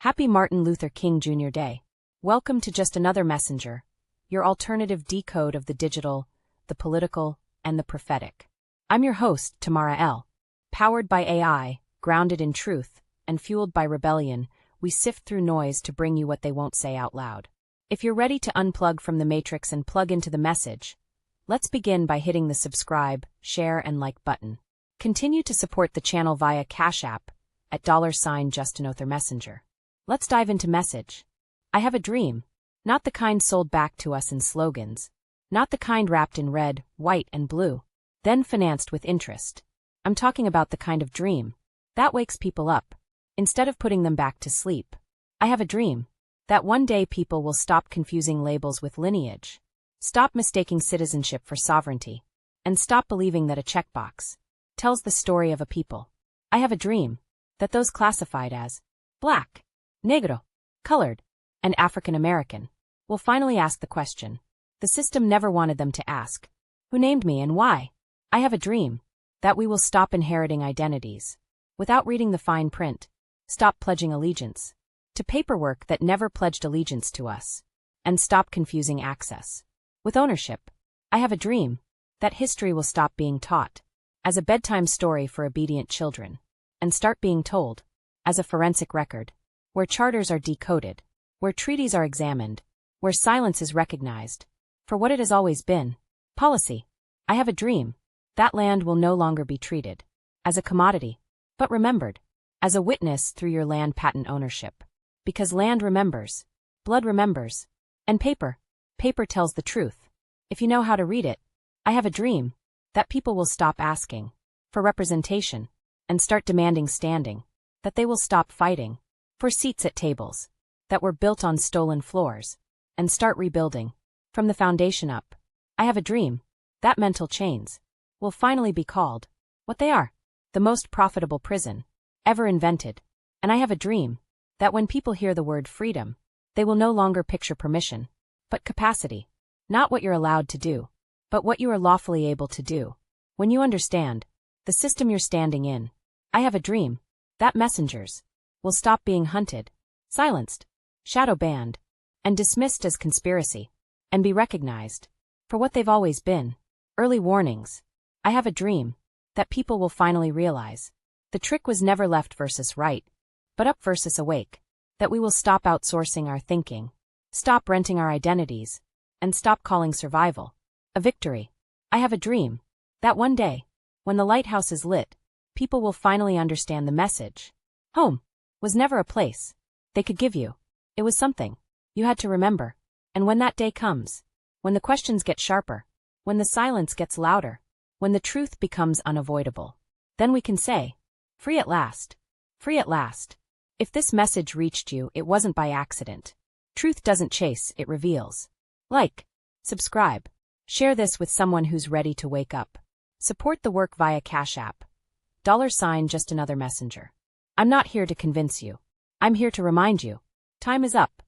Happy Martin Luther King Jr. Day. Welcome to Just Another Messenger, your alternative decode of the digital, the political, and the prophetic. I'm your host, Tamara L. Powered by AI, grounded in truth, and fueled by rebellion, we sift through noise to bring you what they won't say out loud. If you're ready to unplug from the matrix and plug into the message, let's begin by hitting the subscribe, share, and like button. Continue to support the channel via Cash App at $JustAnotherMessenger. Let's dive into message. I have a dream, not the kind sold back to us in slogans, not the kind wrapped in red, white, and blue, then financed with interest. I'm talking about the kind of dream that wakes people up, instead of putting them back to sleep. I have a dream that one day people will stop confusing labels with lineage, stop mistaking citizenship for sovereignty, and stop believing that a checkbox tells the story of a people. I have a dream that those classified as black, negro, colored, and African American will finally ask the question the system never wanted them to ask: who named me and why? I have a dream that we will stop inheriting identities without reading the fine print, stop pledging allegiance to paperwork that never pledged allegiance to us, and stop confusing access with ownership. I have a dream that history will stop being taught as a bedtime story for obedient children and start being told as a forensic record, where charters are decoded, where treaties are examined, where silence is recognized for what it has always been: policy. I have a dream that land will no longer be treated as a commodity, but remembered as a witness through your land patent ownership. Because land remembers, blood remembers, and paper tells the truth, if you know how to read it. I have a dream that people will stop asking for representation and start demanding standing, that they will stop fighting for seats at tables that were built on stolen floors, and start rebuilding from the foundation up. I have a dream that mental chains will finally be called what they are: the most profitable prison ever invented. And I have a dream that when people hear the word freedom, they will no longer picture permission, but capacity. Not what you're allowed to do, but what you are lawfully able to do when you understand the system you're standing in. I have a dream that messengers will stop being hunted, silenced, shadow banned, and dismissed as conspiracy, and be recognized for what they've always been: early warnings. I have a dream that people will finally realize the trick was never left versus right, but up versus awake, that we will stop outsourcing our thinking, stop renting our identities, and stop calling survival a victory. I have a dream that one day, when the lighthouse is lit, people will finally understand the message. Home was never a place they could give you. It was something you had to remember. And when that day comes, when the questions get sharper, when the silence gets louder, when the truth becomes unavoidable, then we can say, free at last, free at last. If this message reached you, it wasn't by accident. Truth doesn't chase, it reveals. Like, subscribe, share this with someone who's ready to wake up. Support the work via Cash App, $JustAnotherMessenger. I'm not here to convince you. I'm here to remind you. Time is up.